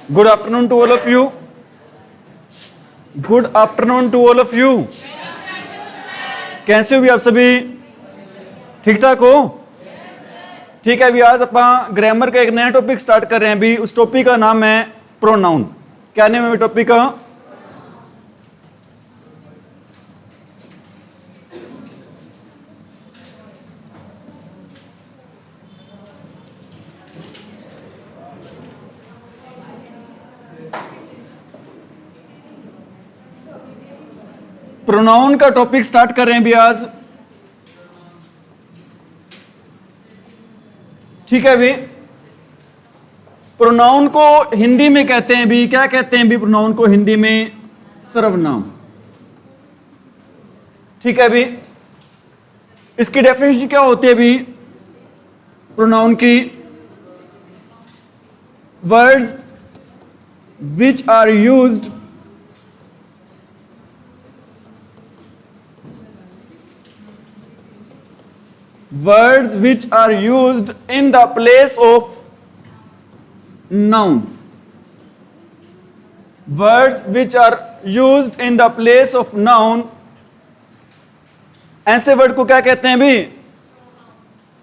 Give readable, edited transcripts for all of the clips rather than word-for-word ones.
Good afternoon to all of you. Good afternoon to all of you. कैसे हो भी आप सभी? ठीक ठाक हो? ठीक है, अभी आज अपन ग्रामर का एक नया टॉपिक स्टार्ट कर रहे हैं। अभी उस टॉपिक का नाम है प्रोनाउन। क्या नाम है टॉपिक का? प्रोनाउन का टॉपिक स्टार्ट कर रहे हैं भी आज। ठीक है भी, प्रोनाउन को हिंदी में कहते हैं भी, क्या कहते हैं भी प्रोनाउन को हिंदी में? सर्वनाम। ठीक है भी, इसकी डेफिनेशन क्या होती है भी प्रोनाउन की? Words which are used words which are used in the place of noun. Words which are used in the place of noun. ऐसे वर्ड को क्या कहते हैं भी?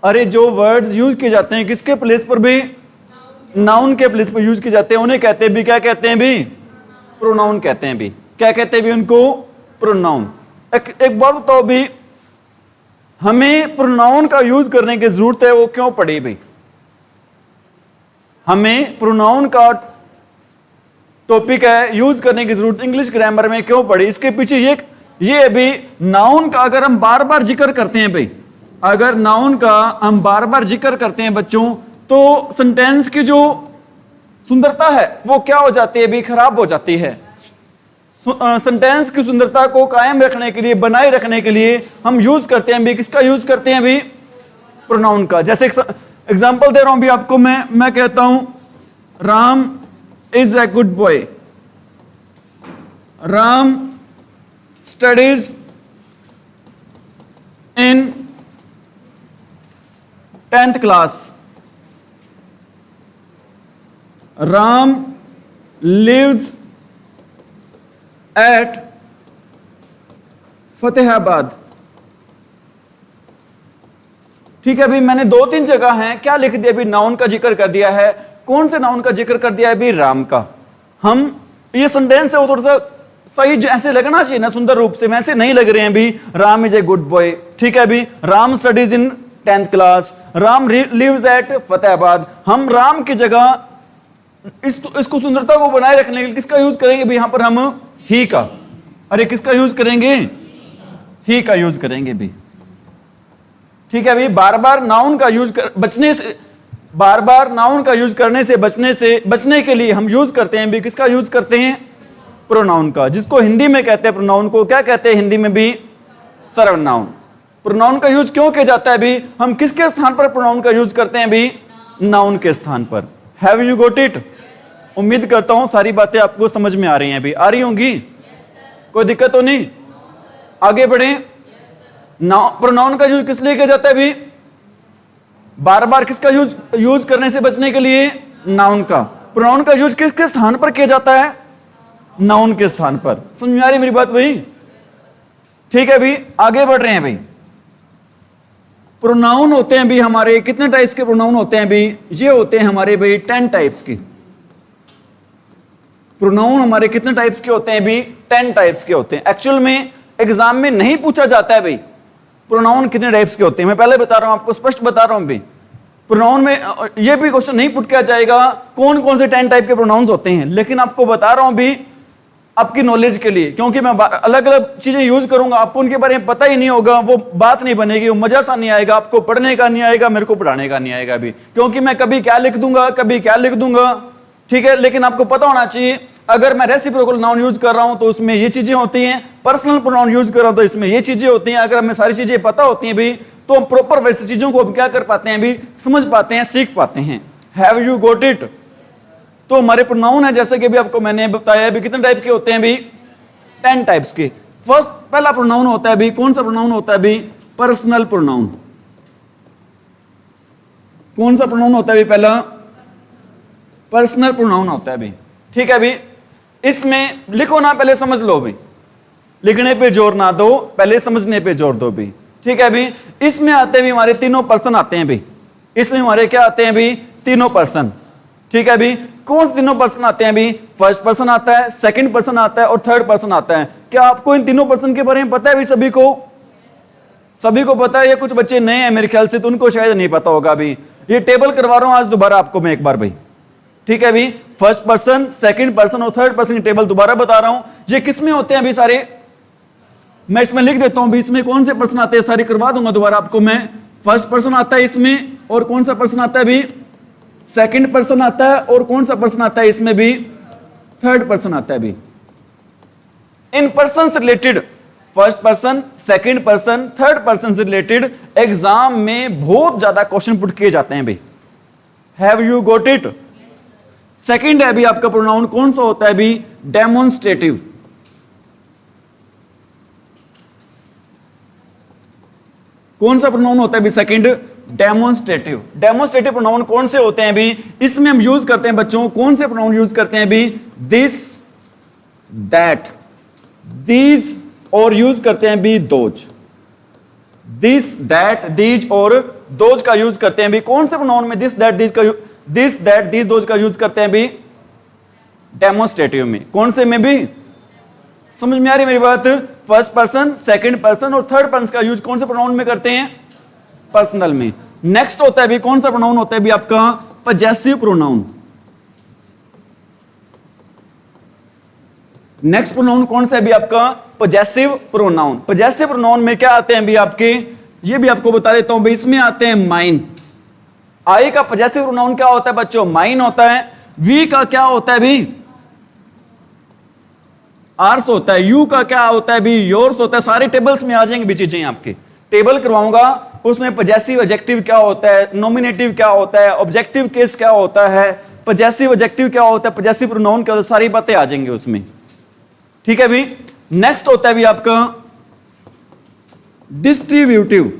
अरे जो वर्ड्स यूज किए जाते हैं किसके प्लेस पर भी? नाउन के प्लेस पर यूज किए जाते हैं, उन्हें कहते हैं भी, क्या कहते हैं भी? प्रोनाउन कहते हैं भी। क्या कहते हैं भी उनको? प्रोनाउन। एक बात बताओ भी, हमें प्रोनाउन का यूज करने की जरूरत है वो क्यों पड़ी भाई? हमें प्रोनाउन का टॉपिक है यूज करने की जरूरत इंग्लिश ग्रामर में क्यों पड़ी? इसके पीछे ये भी नाउन का अगर हम बार बार जिक्र करते हैं भाई, अगर नाउन का हम बार बार जिक्र करते हैं बच्चों, तो सेंटेंस की जो सुंदरता है वो क्या हो जाती है भी? खराब हो जाती है। सेंटेंस की सुंदरता को कायम रखने के लिए, बनाए रखने के लिए हम यूज करते हैं भी, किसका यूज करते हैं भी? प्रोनाउन का। जैसे एग्जांपल दे रहा हूं भी आपको, मैं कहता हूं Ram is a good boy. Ram studies in 10th class. Ram lives at Fatehabad. ठीक है अभी मैंने 2-3 जगह हैं क्या लिख दिया अभी? नाउन का जिक्र कर दिया है। कौन से नाउन का जिक्र कर दिया है अभी? राम का। हम ये सेंटेंस है वो थोड़ा सा सही ऐसे लगना चाहिए ना, सुंदर रूप से, वैसे नहीं लग रहे हैं अभी। Ram is a good boy. ठीक है अभी, Ram studies in 10th class. Ram lives at Fatehabad. हम राम की जगह इसको सुंदरता को बनाए रखने के लिए किसका यूज करेंगे भी? यहां पर हम ही का। अरे किसका यूज करेंगे? ही का यूज करेंगे भी। ठीक है अभी, बार बार नाउन का यूज बचने से, बार बार नाउन का यूज करने से बचने के लिए हम यूज करते हैं भी, किसका यूज करते हैं? प्रोनाउन का, जिसको हिंदी में कहते हैं प्रोनाउन को क्या कहते हैं हिंदी में भी? सर्वनाउन। प्रोनाउन का यूज क्यों किया जाता है भी? हम किसके स्थान पर प्रोनाउन का यूज करते हैं भी? नाउन के स्थान पर। Have you got it? उम्मीद करता हूं सारी बातें आपको समझ में आ रही हैं अभी। आ रही होंगी? कोई दिक्कत तो नहीं? आगे बढ़े। प्रोनाउन का यूज किस लिए किया जाता है अभी? बार बार किसका यूज करने से बचने के लिए? नाउन का। प्रोनाउन का यूज किसके स्थान पर किया जाता है? नाउन के स्थान पर। समझ में आ रही मेरी बात भाई? ठीक है अभी आगे बढ़ रहे हैं भाई। प्रोनाउन होते हैं भी हमारे, कितने टाइप्स के प्रोनाउन होते हैं भी? ये होते हैं हमारे भाई 10 टाइप्स के प्रोनाउन। हमारे कितने टाइप्स के होते हैं भी? 10 टाइप्स के होते हैं। एक्चुअल में एग्जाम में नहीं पूछा जाता है भाई प्रोनाउन कितने टाइप्स के होते हैं। मैं पहले बता रहा हूं आपको, स्पष्ट बता रहा हूं भाई। प्रोनाउन में ये भी क्वेश्चन नहीं पुट किया जाएगा कौन कौन से 10 टाइप के प्रोनाउंस होते हैं, लेकिन आपको बता रहा हूं भी आपकी नॉलेज के लिए, क्योंकि मैं अलग अलग चीजें यूज करूंगा, आपको उनके बारे में पता ही नहीं होगा, वो बात नहीं बनेगी, वो मजा सा नहीं आएगा, आपको पढ़ने का नहीं आएगा, मेरे को पढ़ाने का नहीं आएगा भी, क्योंकि मैं कभी क्या लिख दूंगा, कभी क्या लिख दूंगा। ठीक है, लेकिन आपको पता होना चाहिए अगर मैं रेसिप्रोकल नाउन यूज कर रहा हूं तो उसमें ये चीजें होती हैं, पर्सनल प्रोनाउन यूज कर रहा हूं तो इसमें ये चीजें होती हैं। अगर हमें सारी चीजें पता होती हैं भी तो हम प्रॉपर वैसी चीजों को हम क्या कर पाते हैं भी? समझ पाते हैं, सीख पाते हैं। Have you got it? तो हमारे प्रोनाउन है, जैसे कि अभी आपको मैंने बताया भी कितने टाइप के होते हैं भी? 10 टाइप्स के। फर्स्ट पहला प्रोनाउन होता है भी, कौन सा प्रोनाउन होता है भी? Personal pronoun. कौन सा प्रोनाउन होता है भी? पहला पर्सनल प्रोनाउन होता है भी। ठीक है भी, इसमें लिखो ना, पहले समझ लो भी, लिखने पे जोर ना दो, पहले समझने पे जोर दो भी। ठीक है भी, इसमें आते भी हमारे तीनों पर्सन आते हैं भी, इसमें हमारे क्या आते हैं भी, तीनों पर्सन। ठीक है भी, कौन से तीनों पर्सन आते हैं भी, फर्स्ट पर्सन आता है, सेकंड पर्सन आता है और थर्ड पर्सन आता है। क्या आपको इन तीनों पर्सन के बारे में पता है भी? सभी को, सभी को पता है? ये कुछ बच्चे नए हैं मेरे ख्याल से, तो उनको शायद नहीं पता होगा भी। ये टेबल करवा रहा हूं आज दोबारा आपको मैं एक बार भाई। ठीक है भी, फर्स्ट पर्सन, सेकंड पर्सन और थर्ड पर्सन की टेबल दोबारा बता रहा हूं। ये किसमें होते हैं अभी सारे? मैं इसमें लिख देता हूं भी, इसमें कौन से पर्सन आते हैं सारे करवा दूंगा दोबारा आपको मैं। फर्स्ट पर्सन आता है इसमें, और कौन सा पर्सन आता है भी? सेकंड पर्सन आता है, और कौन सा पर्सन आता है इसमें भी? थर्ड पर्सन आता है भी। इन पर्सन से related, first person, second person, third person से रिलेटेड एग्जाम में बहुत ज्यादा क्वेश्चन पुट किए जाते हैं भाई। Have you got it? Second है भी आपका प्रोनाउन कौन सा होता है भी? डेमोन्स्ट्रेटिव। कौन सा प्रोनाउन होता है भी सेकंड? डेमोन्स्ट्रेटिव। डेमोन्स्ट्रेटिव प्रोनाउन कौन से होते हैं भी? इसमें हम यूज करते हैं बच्चों, कौन से प्रोनाउन यूज करते हैं भी? दिस, दैट, दीज, और यूज करते हैं भी दोज। दिस, दैट, दीज और दोज का यूज करते हैं भी। कौन से प्रोनाउन में दिस, दैट, दीज का, दिस, दैट, दीज, दोज का यूज करते हैं भी? डेमोन्स्ट्रेटिव में। कौन से में भी? समझ में आ रही मेरी बात? फर्स्ट पर्सन, सेकंड पर्सन और थर्ड पर्सन का यूज कौन से प्रोनाउन में करते हैं? पर्सनल में। नेक्स्ट होता है भी, कौन सा प्रोनाउन होता है भी आपका? Possessive pronoun. नेक्स्ट प्रोनाउन कौन सा है भी आपका? Possessive pronoun. पजेसिव प्रोनाउन में क्या आते हैं भी आपके? ये भी आपको बता देता हूं भाई, इसमें आते हैं माइन। आई का पजेसिव प्रोनाउन क्या होता है बच्चों? माइन होता है। वी का क्या होता है भी? आर्स होता है। यू का क्या होता है भी? योर्स होता है। सारे टेबल्स में आ जाएंगे भी चीजें, आपके टेबल करवाऊंगा, उसमें पजेसिव एडजेक्टिव क्या होता है, नॉमिनेटिव क्या होता है, ऑब्जेक्टिव केस क्या होता है, पजेसिव एडजेक्टिव क्या होता है, पजेसिव प्रोनाउन क्या होता है, सारी बातें आ जाएंगी उसमें। ठीक है भी। नेक्स्ट होता है भी आपका डिस्ट्रीब्यूटिव।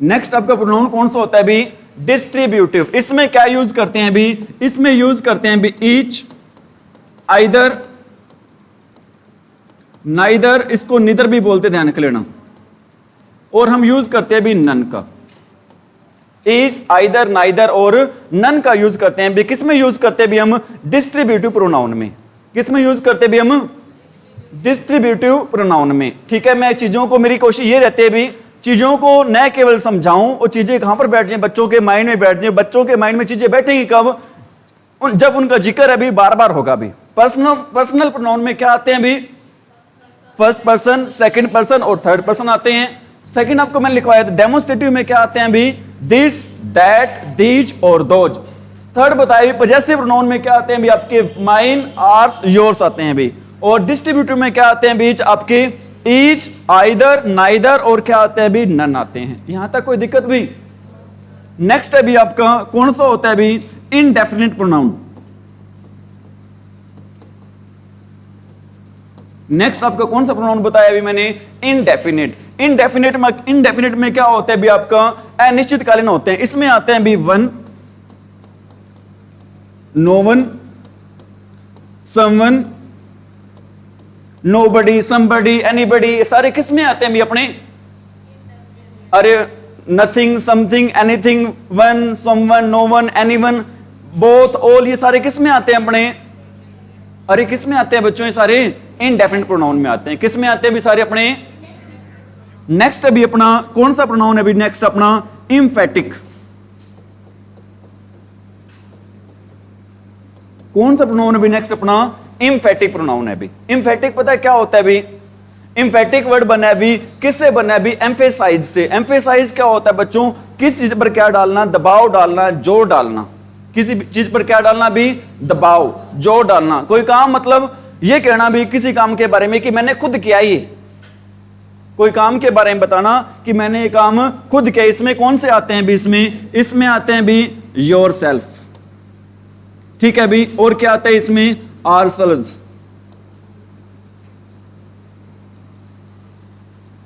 नेक्स्ट आपका प्रोनाउन कौन सा होता है भी? डिस्ट्रीब्यूटिव। इसमें क्या यूज करते हैं भी? इसमें यूज करते हैं भी ईच, आइदर, नाइदर, इसको निदर भी बोलते, ध्यान कर लेना, और हम यूज करते हैं भी नन का। ईच, आइदर, नाइदर और नन का यूज करते हैं भी। किसमें यूज करते हैं भी हम? डिस्ट्रीब्यूटिव प्रोनाउन में। किसमें यूज करते भी हम? डिस्ट्रीब्यूटिव प्रोनाउन में। ठीक है, मैं चीजों को, मेरी कोशिश ये रहती है भी चीजों को न केवल समझाऊं, और चीजें कहां पर बैठ जाए? बच्चों के माइंड में बैठ जाए। बच्चों के माइंड में चीजें बैठेंगी कब? जब उनका जिक्र अभी बार बार होगा भी। पर्सनल प्रोनाउन में क्या आते हैं भी? फर्स्ट पर्सन, सेकंड पर्सन और थर्ड पर्सन आते हैं। सेकंड आपको मैंने लिखवाया था। डेमोन्स्ट्रेटिव में क्या आते हैं भी? दिस, दैट, दीज और दोज। थर्ड बताइए पजेसिव प्रोनाउन में क्या आते हैं भी? आपके माइन, आर्स, योर्स आते हैं भी। और डिस्ट्रीब्यूटिव में क्या आते हैं बीच? आपके ईच, आइदर, नाइदर और क्या आते हैं भी? नन आते हैं। यहां तक कोई दिक्कत भी? नेक्स्ट है भी आपका कौन सा होता है भी? Indefinite pronoun. नेक्स्ट आपका कौन सा प्रोनाउन बताया अभी मैंने? इनडेफिनिट। इनडेफिनिट में क्या होता है भी आपका? अनिश्चितकालीन होते हैं। इसमें आते हैं भी one, no one, someone, nobody, somebody, anybody, ये सारे किस में आते हैं भी अपने? अरे nothing, something, anything, one, someone, no one, anyone, both, all, ये सारे किस में आते हैं अपने? अरे किस में आते हैं बच्चों? ये सारे इनडेफिनिट प्रोनाउन में आते हैं। किस में आते हैं भी सारे अपने? नेक्स्ट अभी अपना कौन सा प्रोनाउन है अभी? नेक्स्ट अपना एम्फेटिक। कौन सा प्रोनाउन है अभी? नेक्स्ट अपना एम्फेटिक प्रोनाउन है अभी। एम्फेटिक पता है क्या होता है अभी? एम्फेटिक वर्ड बना है अभी, किससे बना है अभी? एम्फेसाइज से। एम्फेसाइज क्या होता है बच्चों? किस चीज पर क्या डालना? दबाव डालना, जोर डालना। किसी चीज पर क्या डालना भी? दबाव, जोर डालना। कोई काम, मतलब ये कहना भी किसी काम के बारे में कि मैंने खुद किया ये, कोई काम के बारे में बताना कि मैंने ये काम खुद किया। इसमें कौन से आते हैं भी? इसमें आते हैं भी योर सेल्फ। ठीक है भी। और क्या आता है इसमें? आरसेल्व्स,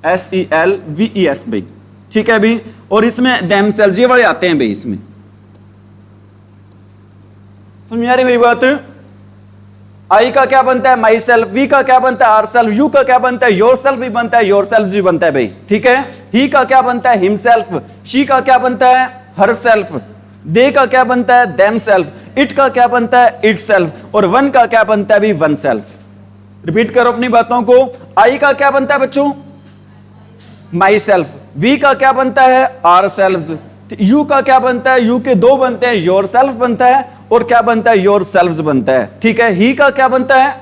SELVES भाई। ठीक है भी। और इसमें देमसेल्व्स, ये वाले आते हैं भाई इसमें। समझ में आ रही मेरी बात? आई का क्या बनता है? My self. वी का क्या बनता है? Are self. यू का क्या बनता है? योर सेल्फ भी बनता है, योर सेल्फ भी बनता है भाई, ठीक है। ही का क्या बनता है? Him self. शी का क्या बनता है? Her self. दे का क्या बनता है? Them self. इट का क्या बनता है? It self. और वन का क्या बनता है? भी वन सेल्फ। रिपीट करो अपनी बातों को। आई का क्या बनता है बच्चों? My self. वी का क्या बनता है? Are self. यू का क्या बनता है? यू के दो बनते हैं, योर सेल्फ बनता है और क्या बनता है? योर सेल्फ बनता है, ठीक है। ही का क्या बनता है?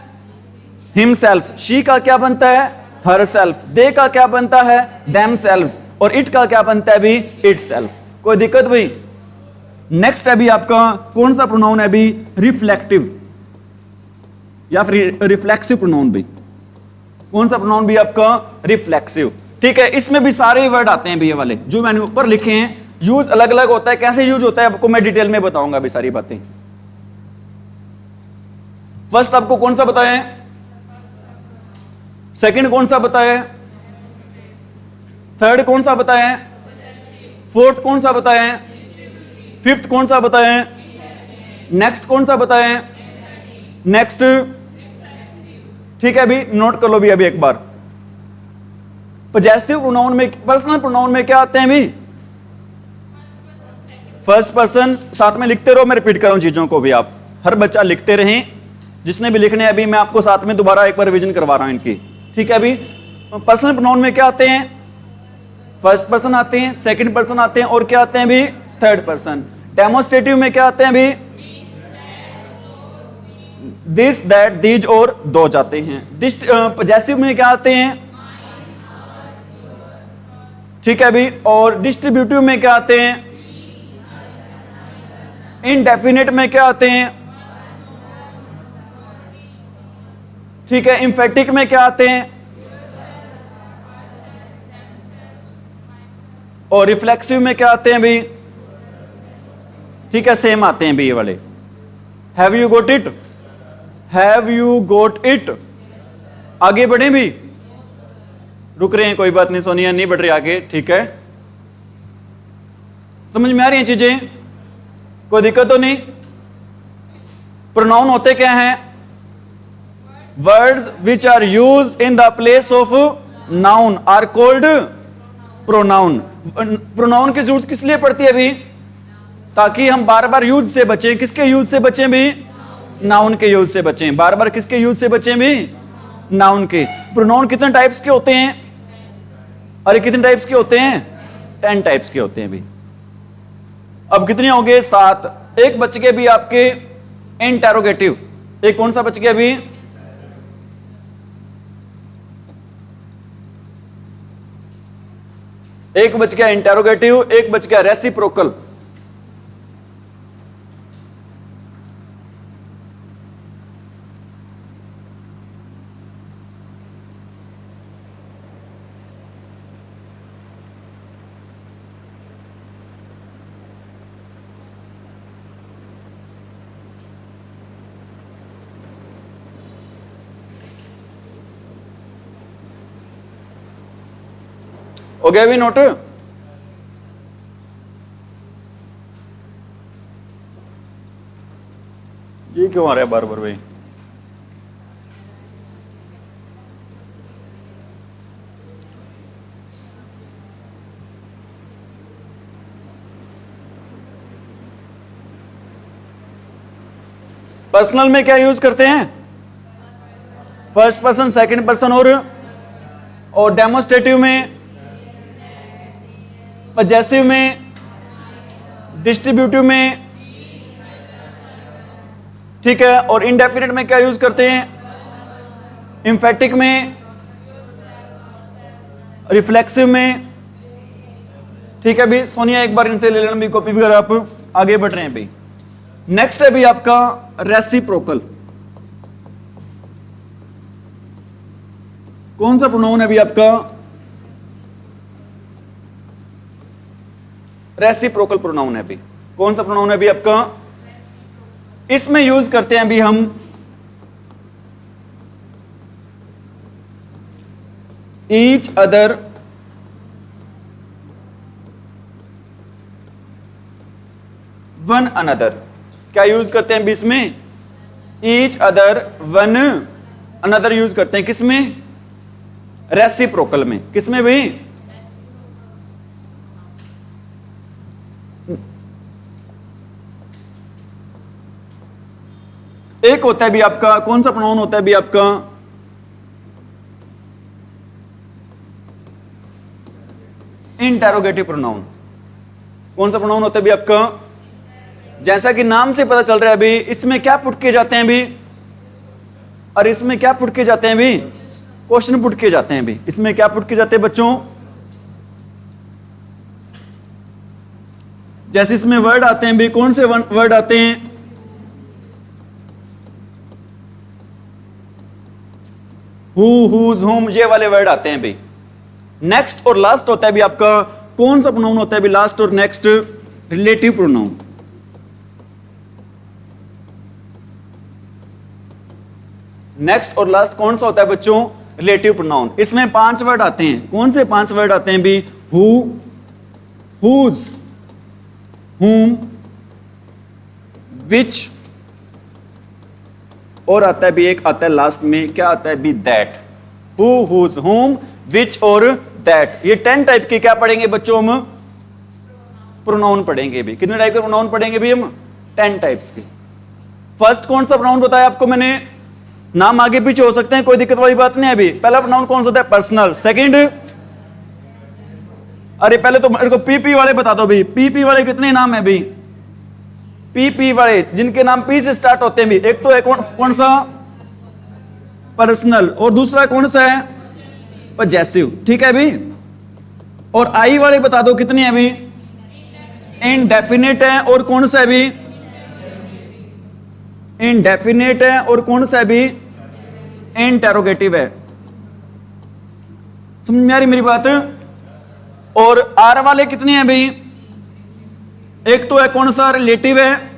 Him self. शी का क्या बनता है? Her self. दे का क्या बनता है? Them self. और इट का क्या बनता है? भी इट सेल्फ। कोई दिक्कत भाई? नेक्स्ट है भी आपका कौन सा प्रोनाउन है भी? रिफ्लेक्टिव या फिर रिफ्लेक्सिव प्रोनाउन भी। कौन सा प्रोनाउन भी आपका? रिफ्लेक्सिव, ठीक है। इसमें भी सारे वर्ड आते हैं भी, ये वाले जो मैंने ऊपर लिखे हैं। यूज अलग अलग होता है, कैसे यूज होता है आपको मैं डिटेल में बताऊंगा भी सारी बातें। फर्स्ट आपको कौन सा बताया? सेकंड कौन सा बताया? थर्ड कौन सा बताया? फोर्थ कौन सा बताया? फिफ्थ कौन सा बताया? नेक्स्ट कौन सा बताया? नेक्स्ट, ठीक है। अभी नोट कर लो भी अभी एक बार। पॉजेसिव प्रोनाउन में, पर्सनल प्रोनाउन में क्या आते हैं भी? First person. साथ में लिखते रहो, मैं रिपीट कर रहा हूं चीजों को भी, आप हर बच्चा लिखते रहें। जिसने भी लिखने अभी मैं आपको साथ में दोबारा एक बार रिवीजन करवा रहा हूं इनकी, ठीक है। अभी पर्सनल प्रोनाउन में क्या आते हैं? फर्स्ट पर्सन आते हैं, सेकंड पर्सन आते हैं और क्या आते हैं भी? Third person. डेमोस्ट्रेटिव में क्या आते हैं भी? दिस, दैट, दीज और दोज आते हैं। पॉजेसिव में क्या आते हैं? ठीक है अभी। और डिस्ट्रीब्यूटिव में क्या आते हैं? इनडेफिनेट में क्या आते हैं? ठीक है। एम्फेटिक में क्या आते हैं? और रिफ्लेक्सिव में क्या आते हैं भी? ठीक है, सेम आते हैं भी ये वाले। Have you got it? Have you got it? आगे बढ़े भी? रुक रहे हैं, कोई बात नहीं सोनिया, नहीं बढ़ रही आगे, ठीक है। समझ में आ रही हैं चीजें? कोई दिक्कत तो नहीं? प्रोनाउन होते क्या हैं? Words which are used in the place of noun are called pronoun. Pronoun की जरूरत किस लिए पड़ती है अभी? ताकि हम बार बार यूज से बचें। किसके यूज से बचें भी? नाउन के यूज से बचें। बार बार किसके यूज से बचें भी? नाउन के। प्रोनाउन कितने टाइप्स के होते हैं? अरे कितने टाइप्स के होते हैं? 10 टाइप्स के होते हैं भी। अब कितने हो गए? 7। एक बच गए भी आपके इंटेरोगेटिव। एक कौन सा बच गया अभी? एक बच गया इंटेरोगेटिव, एक बच गया रेसिप्रोकल। हो गया भी नोट? ये क्यों आ रहा है बार बार भाई? पर्सनल में क्या यूज करते हैं? फर्स्ट पर्सन, सेकंड पर्सन और डेमोस्ट्रेटिव में, पॉजेसिव में, डिस्ट्रीब्यूटिव में, ठीक है। और इंडेफिनिट में क्या यूज करते हैं? एम्फेटिक में, रिफ्लेक्सिव में, ठीक है भी। सोनिया एक बार इनसे ले लेना भी कॉपी वगैरह, आप आगे बढ़ रहे हैं भी। नेक्स्ट है भी आपका रेसिप्रोकल। कौन सा प्रोनाउन है भी आपका? रेसिप्रोकल प्रोनाउन है भी। कौन सा प्रोनाउन है भी आपका? इसमें यूज करते हैं भी हम ईच अदर, वन अनदर। क्या यूज करते हैं भी इसमें? Each other, one another use करते हैं किसमें? रेसिप्रोकल में। किसमें भी? एक होता है भी आपका, कौन सा प्रोनाउन होता है भी आपका? Interrogative pronoun. कौन सा प्रोनाउन होता है भी आपका? जैसा कि नाम से पता चल रहा है अभी, इसमें क्या पुट किए जाते हैं भी? और इसमें क्या पुट किए जाते हैं भी? क्वेश्चन पुट किए जाते हैं भी। इसमें क्या पुट किए जाते हैं बच्चों? जैसे इसमें वर्ड आते हैं भी, कौन से वर्ड आते हैं? हु, हुज, हुम, ये वाले वर्ड आते हैं भी। नेक्स्ट और लास्ट होता है भी आपका, कौन सा प्रोनाउन होता है भी लास्ट और नेक्स्ट? Relative pronoun. नेक्स्ट और लास्ट कौन सा होता है बच्चों? Relative pronoun. इसमें 5 वर्ड आते हैं। कौन से 5 वर्ड आते हैं भी? हु, हुज, हुम, विच, और आता है भी एक आता है लास्ट में, क्या आता है भी? दैट। हु, हुज, हुम, विच और दैट। ये 10 टाइप के क्या पढ़ेंगे बच्चों हम? प्रोनाउन पढ़ेंगे भी। कितने टाइप के प्रोनाउन पढ़ेंगे भी हम? 10 टाइप्स के। फर्स्ट कौन सा प्रोनाउन बताया आपको मैंने? नाम आगे पीछे हो सकते हैं, कोई दिक्कत वाली बात नहीं है अभी। पहला प्रोनाउन कौन सा होता है? पर्सनल। सेकंड, अरे पहले तो मेरे को पीपी वाले बता दो भी। पीपी वाले कितने नाम है भी? पीपी वाले जिनके नाम पी से स्टार्ट होते हैं भी, एक तो है कौन सा? पर्सनल। और दूसरा कौन सा है? पजेसिव। ठीक है भी। और आई वाले बता दो कितने हैं भी? इनडेफिनेट है। और कौन सा है भी? इनडेफिनेट है। और कौन सा है भी? इंटेरोगेटिव है। समझ में आ रही मेरी बात? और आर वाले कितने हैं भाई? एक तो है कौन सा? रिलेटिव है।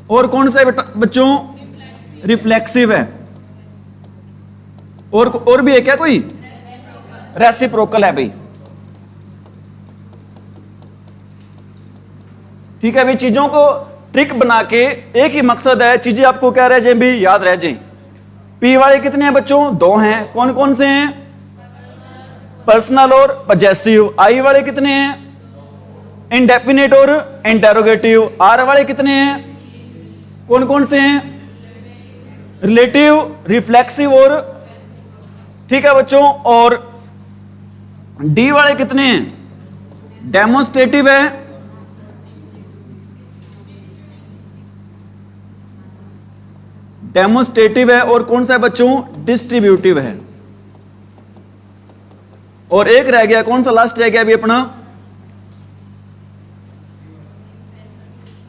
और कौन सा है बच्चों? रिफ्लेक्सिव है। और भी है क्या कोई? रेसिप्रोकल है भाई। ठीक है भाई। चीजों को ट्रिक बना के एक ही मकसद है, चीजें आपको क्या रह जाए भी? याद रह जाए। पी वाले कितने हैं बच्चों? 2 हैं। कौन कौन से हैं? पर्सनल और पजेसिव। आई वाले कितने हैं? इंडेफिनेट और इंटेरोगेटिव। आर वाले कितने हैं? कौन कौन से हैं? रिलेटिव, रिफ्लेक्सिव और, ठीक है बच्चों। और डी वाले कितने हैं? डेमोन्स्ट्रेटिव है। डेमोन्स्ट्रेटिव है। और कौन सा है बच्चों? डिस्ट्रीब्यूटिव है। और एक रह गया, कौन सा लास्ट रह गया अभी अपना?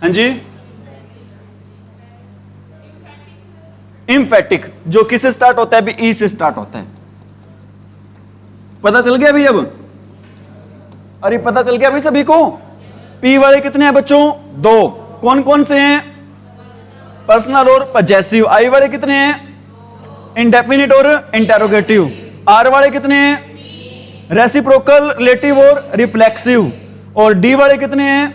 हाँ जी, इम्फेटिक, जो किससे स्टार्ट होता है भी? ई से स्टार्ट होता है। पता चल गया अभी? अब अरे पता चल गया अभी सभी को? पी वाले कितने हैं बच्चों? 2। कौन कौन से हैं? पर्सनल और पजेसिव। आई वाले कितने हैं? इंडेफिनिट और इंटेरोगेटिव। आर वाले कितने हैं? रेसिप्रोकल, रिलेटिव और रिफ्लेक्सिव। और डी वाले कितने हैं?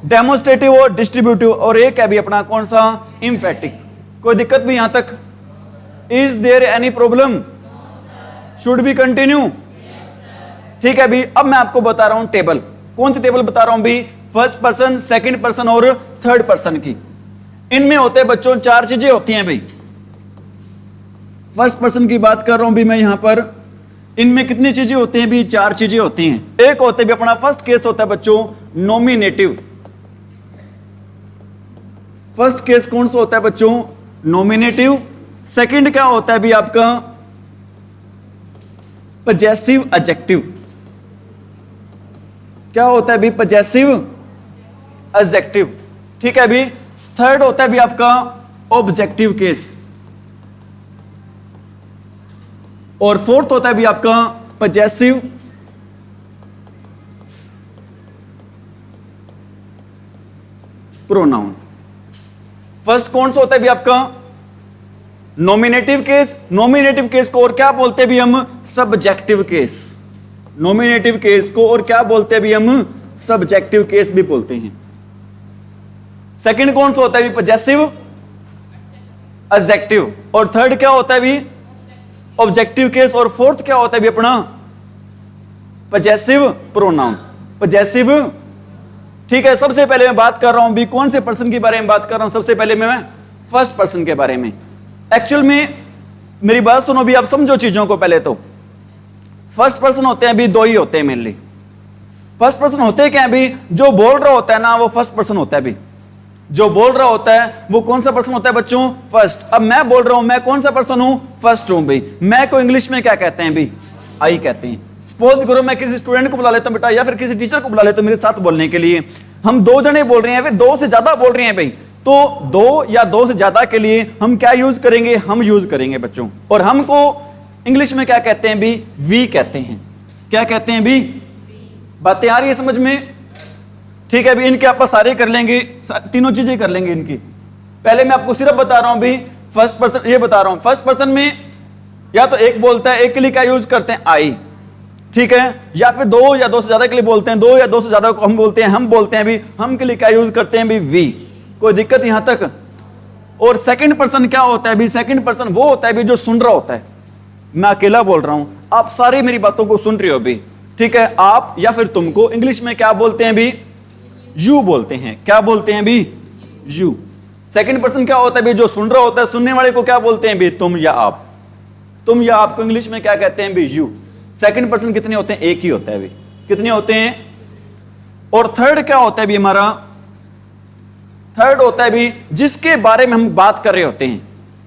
डेमोन्स्ट्रेटिव और डिस्ट्रीब्यूटिव। और एक है भी अपना कौन सा? इम्फेटिक। कोई दिक्कत भी यहां तक? Is there any problem? Should be continue? ठीक है भी। अब मैं आपको बता रहा हूं टेबल। कौन सी टेबल बता रहा हूं भी? फर्स्ट पर्सन, सेकंड पर्सन और थर्ड पर्सन की। इनमें होते हैं बच्चों 4 चीजें होती हैं भाई। फर्स्ट पर्सन की बात कर रहा हूं भी मैं यहां पर। इनमें कितनी चीजें होती हैं भी? 4 चीजें होती हैं। एक होते भी अपना फर्स्ट केस होता है बच्चों नॉमिनेटिव। फर्स्ट केस कौन सा होता है बच्चों? नॉमिनेटिव। सेकंड क्या होता है भी आपका? Possessive adjective. क्या होता है भी? Possessive adjective. ठीक है भी। थर्ड होता है भी आपका ऑब्जेक्टिव केस। और फोर्थ होता है भी आपका पजेसिव प्रोनाउन। फर्स्ट कौन सा होता है भी आपका? Nominative case. नॉमिनेटिव केस को और क्या बोलते हैं भी हम? Subjective case. नॉमिनेटिव केस को और क्या बोलते हैं भी हम? सब्जेक्टिव केस भी बोलते हैं। सेकंड कौन सा होता है भी पजेसिव एडजेक्टिव, और थर्ड क्या होता है भी ऑब्जेक्टिव केस, और फोर्थ क्या होता है भी अपना पजेसिव प्रोनाउन, पजेसिव। ठीक है, सबसे पहले मैं बात कर रहा हूं भी कौन से पर्सन के बारे में बात कर रहा हूं, सबसे पहले मैं फर्स्ट पर्सन के बारे में। एक्चुअल में मेरी बात सुनो भी, आप समझो चीजों को। पहले तो फर्स्ट पर्सन होते हैं भी दो ही होते हैं मेनली। फर्स्ट पर्सन होते हैं क्या है भी, जो बोल रहा होता है ना वो फर्स्ट पर्सन होता है भी, जो बोल रहा होता है वो कौन सा पर्सन होता है बच्चों, फर्स्ट। अब मैं बोल रहा हूं, मैं कौन सा पर्सन हूं, फर्स्ट हूं भाई। मैं को इंग्लिश में क्या कहते हैं भी, आई कहते हैं। सपोज करो मैं किसी स्टूडेंट को बुला लेता हूं बेटा, या फिर किसी टीचर को बुला लेता हूं मेरे साथ बोलने के लिए, हम दो जने बोल रहे हैं, फिर दो से ज्यादा बोल रहे हैं भाई, तो दो या दो से ज्यादा के लिए हम क्या यूज करेंगे, हम यूज करेंगे बच्चों। और हमको इंग्लिश में क्या कहते हैं भी, वी कहते हैं। क्या कहते हैं भी, बातें आ रही है समझ में? ठीक है, अभी इनके आप सारे कर लेंगे, तीनों चीजें कर लेंगे इनकी। पहले मैं आपको सिर्फ बता रहा हूं भी फर्स्ट पर्सन, ये बता रहा हूं फर्स्ट पर्सन में या तो एक बोलता है, एक के लिए क्या यूज करते हैं, आई। ठीक है, या फिर दो या दो से ज्यादा के लिए बोलते हैं, दो या दो से ज्यादा को हम बोलते हैं, हम बोलते हैं भी, हम के लिए क्या यूज करते हैं भी, वी। कोई दिक्कत यहां तक? और सेकंड पर्सन क्या होता है भी, सेकंड पर्सन वो होता है भी जो सुन रहा होता है। मैं अकेला बोल रहा हूं, आप सारी मेरी बातों को सुन रहे हो भी। ठीक है, आप या फिर तुमको इंग्लिश में क्या बोलते हैं भी, यू बोलते हैं। क्या बोलते हैं भी, यू। सेकंड पर्सन क्या होता है भी, जो सुन रहा होता है, सुनने वाले को क्या बोलते हैं भी, तुम या आप। तुम या आपको इंग्लिश में क्या कहते हैं भी, यू। सेकंड पर्सन कितने होते हैं, एक ही होता है भी। कितने होते हैं? और थर्ड क्या होता है भी हमारा, थर्ड होता है भी जिसके बारे में हम बात कर रहे होते हैं,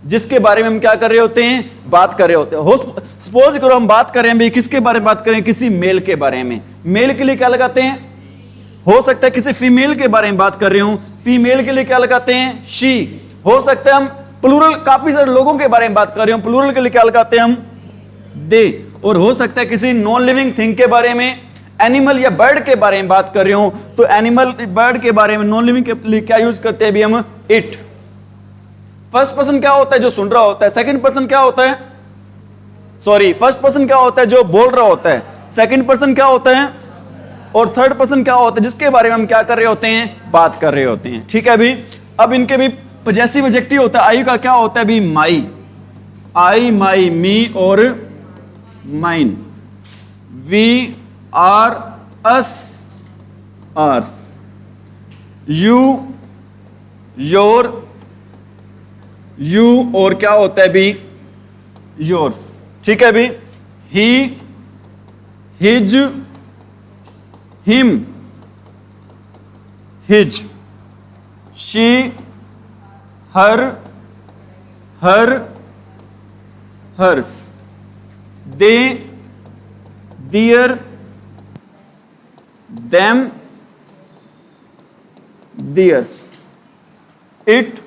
जिसके बारे में हम क्या कर रहे होते हैं, बात कर रहे होते हैं। सपोज करो हम बात करें भी, किसके बारे में बात करें, किसी मेल के बारे में। मेल के लिए क्या लगाते हैं, हो सकता है किसी फीमेल के बारे में बात कर रहे हूं, फीमेल के लिए क्या लगाते हैं, शी। हो सकता है हम प्लूरल, काफी सारे लोगों के बारे में बात कर रहे हो, प्लूरल के लिए क्या लगाते हैं हम, दे। और हो सकता है किसी नॉन लिविंग थिंग के बारे में, एनिमल या बर्ड के बारे में बात कर रहे हो, तो एनिमल बर्ड के बारे में, नॉन लिविंग के लिए क्या यूज करते हैं भी हम, इट। फर्स्ट पर्सन क्या होता है, जो सुन रहा होता है। सेकंड पर्सन क्या होता है, सॉरी, फर्स्ट पर्सन क्या होता है, जो बोल रहा होता है। सेकंड पर्सन क्या होता है, और थर्ड पर्सन क्या होता है, जिसके बारे में हम क्या कर रहे होते हैं, बात कर रहे होते हैं। ठीक है भी, अब इनके भी पजेसिव एडजेक्टिव होता है। आई का क्या होता है भी, माई। आई, माई, मी और mine. We, our, us, ours. You, your, you, और क्या होता है भी, योर्स। ठीक है भी, he, his, him, his, she, her, her, hers, they, their, them, theirs, it,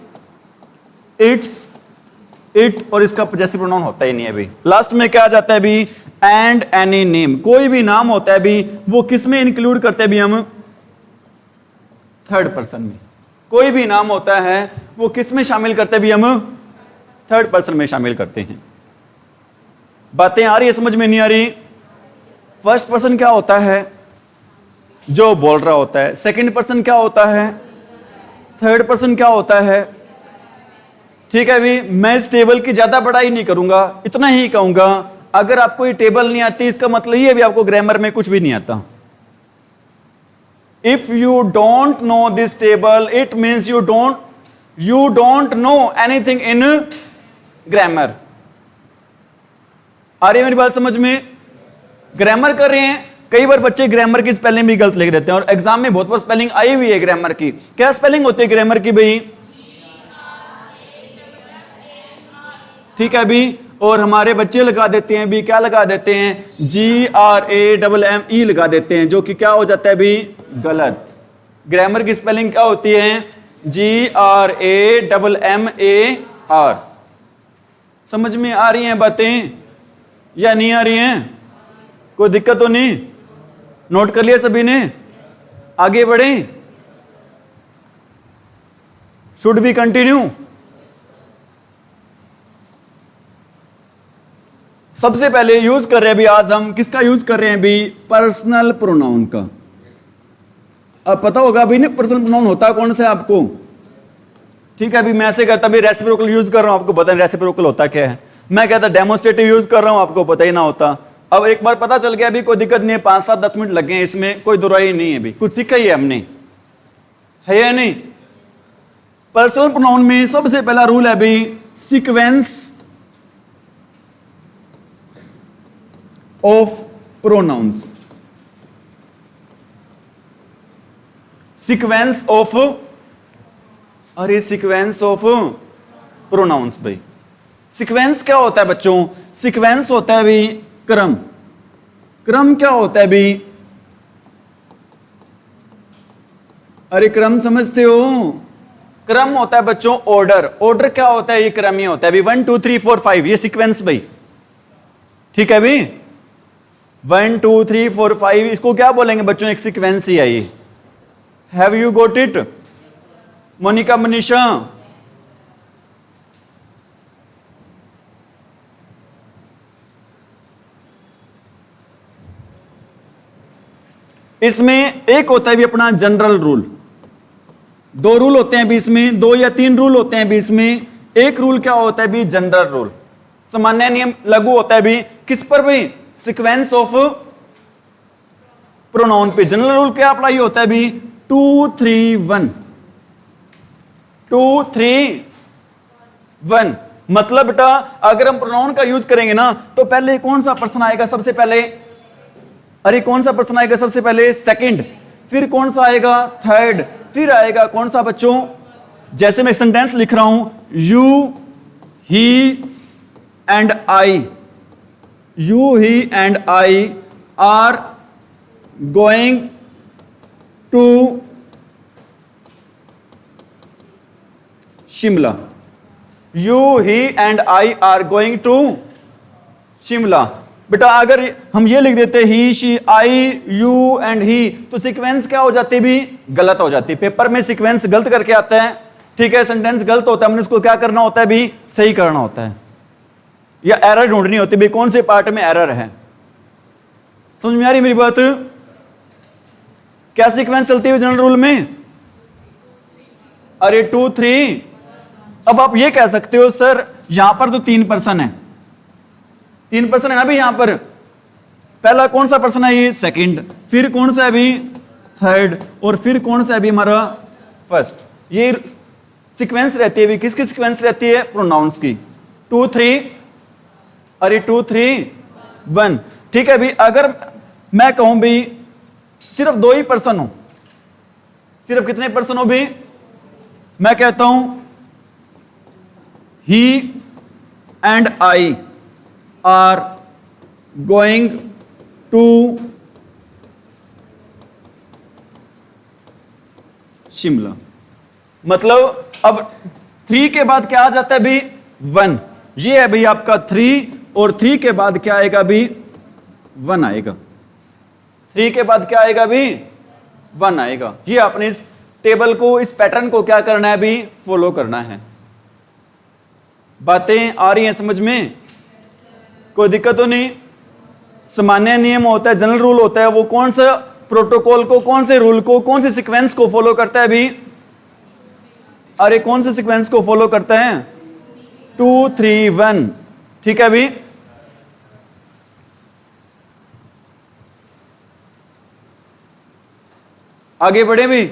its, it. और इसका पजेसिव प्रोनाउन होता ही नहीं है भी। लास्ट में क्या आ जाता है भी, एंड एनी नेम। कोई भी नाम होता है भी, वो किस में इंक्लूड करते हैं भी हम, थर्ड पर्सन में। कोई भी नाम होता है वो किस में शामिल करते हैं भी हम, थर्ड पर्सन में शामिल करते हैं। बातें आ रही है समझ में, नहीं आ रही? फर्स्ट पर्सन क्या होता है, जो बोल रहा होता है। सेकंड पर्सन क्या होता है, थर्ड पर्सन क्या होता है। ठीक है भी, मैं इस टेबल की ज्यादा बड़ाई नहीं करूंगा, इतना ही कहूंगा, अगर आपको ये टेबल नहीं आती इसका मतलब ये भी आपको ग्रामर में कुछ भी नहीं आता। If you don't know this table, it means you don't know anything in grammar. आ रही है मेरी बात समझ में? ग्रामर कर रहे हैं, कई बार बच्चे ग्रामर की स्पेलिंग भी गलत लिख देते हैं, और एग्जाम में बहुत बार स्पेलिंग आई हुई है ग्रामर की। क्या स्पेलिंग होती है ग्रामर की भाई? ठीक है भी, और हमारे बच्चे लगा देते हैं भी, क्या लगा देते हैं, GRAMME लगा देते हैं, जो कि क्या हो जाता है भी, गलत। ग्रामर की स्पेलिंग क्या होती है, GRAMMAR। समझ में आ रही हैं बातें या नहीं आ रही हैं? कोई दिक्कत तो नहीं? नोट कर लिया सभी ने? आगे बढ़े? Should we continue? सबसे पहले यूज कर रहे हैं भी, आज हम किसका यूज कर रहे हैं भी, पर्सनल प्रोनाउन का। अब पता होगा भी नहीं पर्सनल प्रोनाउन होता कौन सा है आपको? ठीक है, अभी मैं ऐसे करता, अभी रेसिप्रोकल यूज कर रहा हूं, आपको पता है रेसिप्रोकल होता क्या है। मैं कहता डेमोन्स्ट्रेटिव यूज कर रहा हूं, आपको पता ही ना होता। अब एक बार पता चल गया, अभी कोई दिक्कत नहीं है, 5-7-10 मिनट लगे हैं, इसमें कोई दुराई नहीं है, अभी कुछ सीखा ही है हमने, है या नहीं। पर्सनल प्रोनाउन में सबसे पहला रूल है भाई sequence of pronouns. Sequence of, अरे सीक्वेंस ऑफ प्रोनाउंस भाई, सीक्वेंस क्या होता है बच्चों? सीक्वेंस होता है भाई क्रम। क्रम क्या होता है भाई? अरे क्रम समझते हो? क्रम होता है बच्चों ऑर्डर। ऑर्डर क्या होता है? ये क्रम ही होता है भाई, 1 2 3 4 5, ये सीक्वेंस भाई, ठीक है भाई। 1 2 3 4 5, इसको क्या बोलेंगे बच्चों? एक सीक्वेंस ही है ये। Have you got it Monika, Manisha? इसमें एक होता है भी अपना जनरल रूल, 2 रूल होते हैं भी इसमें, 2 या 3 रूल होते हैं भी इसमें। एक रूल क्या होता है भी? जनरल रूल, सामान्य नियम लागू होता है भी किस पर भी? सीक्वेंस ऑफ प्रोनाउन पे। जनरल रूल क्या अप्लाई होता है भी? 2 3 1, 2 3 1। मतलब बेटा अगर हम प्रोनाउन का यूज करेंगे ना, तो पहले कौन सा पर्सन आएगा सबसे पहले? अरे कौन सा पर्सन आएगा सबसे पहले? सेकंड। फिर कौन सा आएगा? थर्ड। फिर आएगा कौन सा बच्चों? जैसे मैं एक सेंटेंस लिख रहा हूं, you he and I, you he and I are going to Shimla. You he and I are going to Shimla. बेटा अगर हम ये लिख देते he she I you and he, तो सीक्वेंस क्या हो जाती भी? गलत हो जाती। पेपर में सीक्वेंस गलत करके आता है, ठीक है, सेंटेंस गलत होता है, हमने उसको क्या करना होता है भी? सही करना होता है, या एरर ढूंढनी होती है भी कौन से पार्ट में एरर है। समझ में आ रही मेरी बात? क्या सीक्वेंस चलती है जनरल रूल में? अरे 2 3। अब आप ये कह सकते हो सर यहां पर तो 3 पर्सन है, 3 पर्सन है ना भी यहां पर। पहला कौन सा पर्सन है? ये सेकंड। फिर कौन सा है अभी? थर्ड। और फिर कौन सा है अभी हमारा? फर्स्ट। ये सीक्वेंस रहती है अभी, किसकी सीक्वेंस रहती है? प्रोनाउंस की। 2 3, अरे 2 3 1, ठीक है भी। अगर मैं कहूं भी सिर्फ 2 ही पर्सन हो, सिर्फ कितने पर्सन हो भी? मैं कहता हूं he and I are going to Shimla. मतलब अब 3 के बाद क्या आ जाता है भी? 1। ये है भाई आपका 3, और 3 के बाद क्या आएगा भी? 1 आएगा। 3 के बाद क्या आएगा भी? 1 आएगा। ये आपने इस टेबल को, इस पैटर्न को क्या करना है भी? फॉलो करना है। बातें आ रही हैं समझ में? कोई दिक्कत तो नहीं? सामान्य नियम होता है, जनरल रूल होता है, वो कौन सा प्रोटोकॉल को, कौन से रूल को, कौन से सीक्वेंस को फॉलो करता है भी? अरे कौन से सीक्वेंस को फॉलो करता है? 2 3 1, ठीक है भी। आगे बढ़े भी।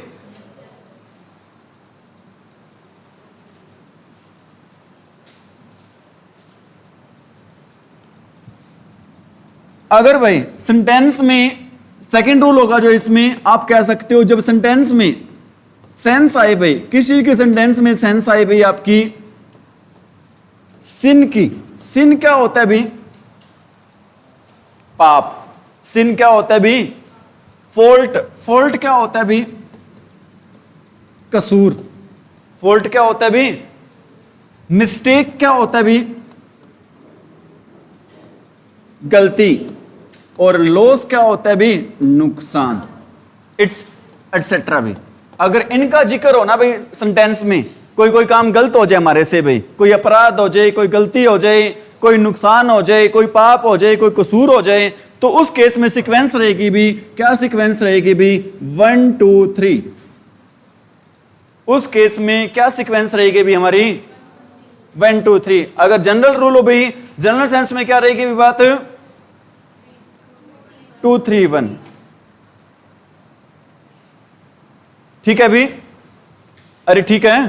अगर भाई सेंटेंस में सेकंड रूल होगा जो इसमें, आप कह सकते हो जब सेंटेंस में सेंस आए भाई, किसी के सेंटेंस में सेंस आए भाई आपकी सिन की। सिन क्या होता है भाई? पाप। सिन क्या होता है भाई? फॉल्ट। फॉल्ट क्या होता है भाई? कसूर। फॉल्ट क्या होता है भाई? मिस्टेक क्या होता है भाई? गलती। और लॉस क्या होता है भी? नुकसान। इट्स एटसेट्रा भी। अगर इनका जिक्र हो ना भाई सेंटेंस में, कोई काम गलत हो जाए हमारे से भाई, कोई अपराध हो जाए, कोई गलती हो जाए, कोई नुकसान हो जाए, कोई पाप हो जाए, कोई कसूर हो जाए, तो उस केस में सीक्वेंस रहेगी भी, क्या सीक्वेंस रहेगी भी? 1 2 3। उस केस में क्या सीक्वेंस रहेगी भी हमारी 1 2 3। अगर जनरल रूल हो भाई, जनरल सेंस में क्या रहेगी भी बात 2 3 1। ठीक है भी, अरे ठीक है।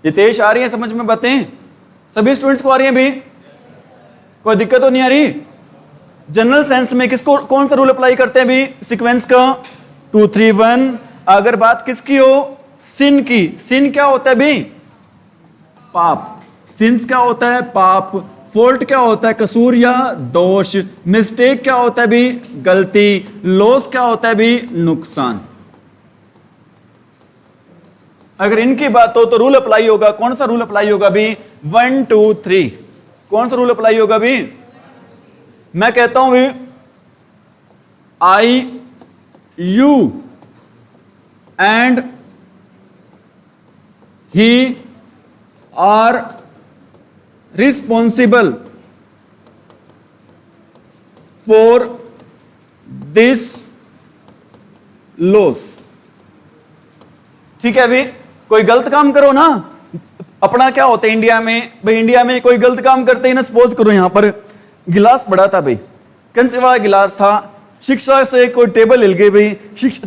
हितेश आ रही है समझ में बातें? सभी स्टूडेंट्स को आ रही है भी? कोई दिक्कत तो नहीं आ रही? जनरल सेंस में किसको कौन सा रूल अप्लाई करते हैं भी सीक्वेंस का? 2 3 1। अगर बात किसकी हो? सिन की। सिन क्या होता है भी? पाप। सिंस क्या होता है? पाप। फॉल्ट क्या होता है? कसूर या दोष। मिस्टेक क्या होता है भी? गलती। लॉस क्या होता है भी? नुकसान। अगर इनकी बात हो तो रूल अप्लाई होगा। कौन सा रूल अप्लाई होगा भी? 1 2 3। कौन सा रूल अप्लाई होगा भी? मैं कहता हूं भी I you and he are responsible for this loss. ठीक है अभी कोई गलत काम करो ना, अपना क्या होता है इंडिया में भाई, इंडिया में कोई गलत काम करते ही ना, सपोज करो यहां पर गिलास पड़ा था भाई, कंचे वाला गिलास था, शिक्षा से कोई टेबल हिल गई भाई,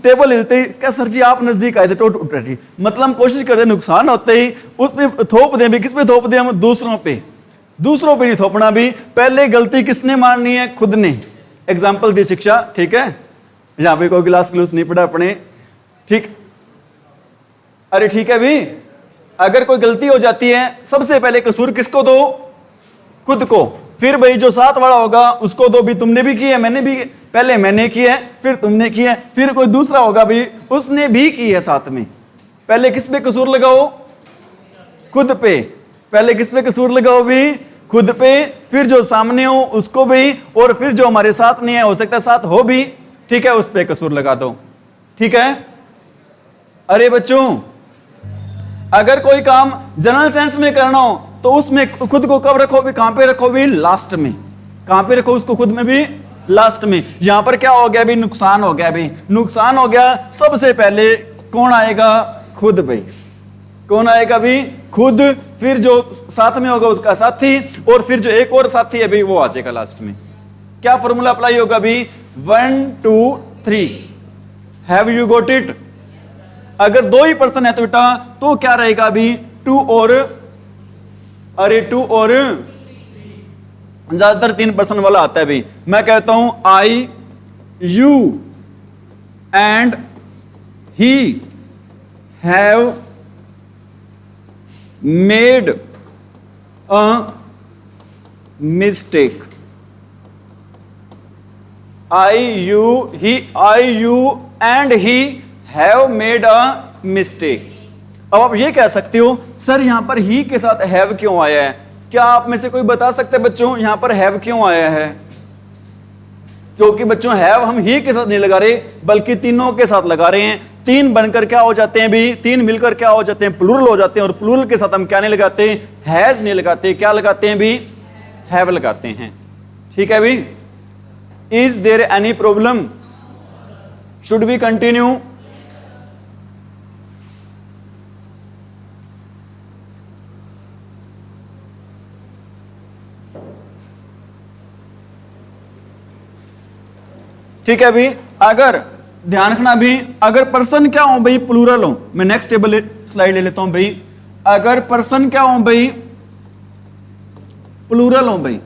टेबल हिलते ही क्या सर जी आप नजदीक आए थे टूट उठ रही, मतलब हम कोशिश करते नुकसान होते ही उस पे थोप दें भी। किस पे थोप दें हम? दूसरों पे। दूसरों पे नहीं थोपना भी, पहले गलती किसने मारनी है? खुद ने। एग्जाम्पल दी शिक्षा, ठीक है, यहां पे कोई गिलास ग्लूस नहीं पड़ा अपने, ठीक। अरे ठीक है भी, अगर कोई गलती हो जाती है सबसे पहले कसूर किसको दो? खुद को। फिर भाई जो साथ वाला होगा उसको दो भी, तुमने भी की है, मैंने भी, पहले मैंने की है फिर तुमने की है, फिर कोई दूसरा होगा भी उसने भी की है साथ में। पहले किस पे कसूर लगाओ? खुद पे। पहले किस पे कसूर लगाओ भी? खुद पे। फिर जो सामने हो उसको भी, और फिर जो हमारे साथ नहीं है, हो सकता है साथ हो भी, ठीक है, उस पे कसूर लगा दो। ठीक है। अरे बच्चों अगर कोई काम जनरल सेंस में करना हो तो उसमें खुद को कब रखो भी? कहां पे रखो भी? लास्ट में। कहां पे रखो उसको? खुद में भी लास्ट में। यहां पर क्या हो गया भी? नुकसान हो गया भी। नुकसान हो गया, सबसे पहले कौन आएगा? खुद भाई। कौन आएगा भी? खुद। फिर जो साथ में होगा उसका साथी, और फिर जो एक और साथी है भी वो आ जाएगा लास्ट में। क्या फॉर्मूला अप्लाई होगा भी? 1 2 3। Have you got it? अगर दो ही पर्सन है तो बेटा तो क्या रहेगा अभी? 2 और, अरे 2 और, ज्यादातर 3 पर्सन वाला आता है भाई। मैं कहता हूं I you and he have made a mistake. I you and he have made a mistake. अब आप ये कह सकते हो सर यहां पर ही के साथ हैव क्यों आया है? क्या आप में से कोई बता सकते हैं बच्चों यहां पर हैव क्यों आया है? क्योंकि बच्चों हैव हम ही के साथ नहीं लगा रहे बल्कि तीनों के साथ लगा रहे हैं। 3 बनकर क्या हो जाते हैं भी? 3 मिलकर क्या हो जाते हैं? प्लूरल हो जाते हैं। और प्लूरल के साथ हम क्या नहीं लगाते? हैज नहीं लगाते। क्या लगाते हैं भी? हैव लगाते हैं। ठीक है भी। Is there any problem? Should we continue? ठीक है भी। अगर ध्यान रखना भी, अगर पर्सन क्या हो भाई? प्लूरल हो। मैं नेक्स्ट टेबल स्लाइड ले लेता हूं भाई। अगर पर्सन क्या हो भाई? प्लूरल हो भाई,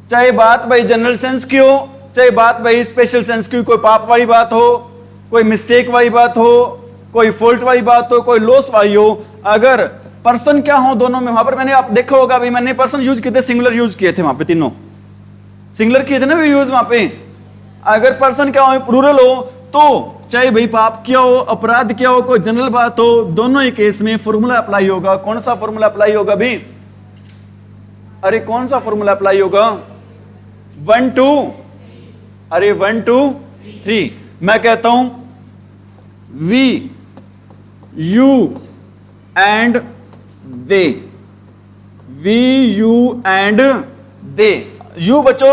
चाहे बात भाई जनरल सेंस की हो, चाहे बात भाई स्पेशल सेंस की, कोई पाप वाली बात हो, कोई मिस्टेक वाली बात हो, कोई फॉल्ट वाली बात हो, कोई लॉस वाली हो, अगर पर्सन क्या हो दोनों में, वहां पर मैंने आप देखा होगा भी मैंने पर्सन यूज किए थे, सिंगुलर यूज किए थे, वहां पे तीनों सिंगुलर किए थे ना भी यूज वहां पे। अगर पर्सन क्या हो? प्लूरल हो, तो चाहे भाई पाप क्या हो, अपराध क्या हो, कोई जनरल बात हो, दोनों ही केस में फॉर्मूला अप्लाई होगा। कौन सा फॉर्मूला अप्लाई होगा भी? अरे कौन सा फॉर्मूला अप्लाई होगा? 1 2, अरे 1 2 3। मैं कहता हूं we you and they. We you and they. You बच्चों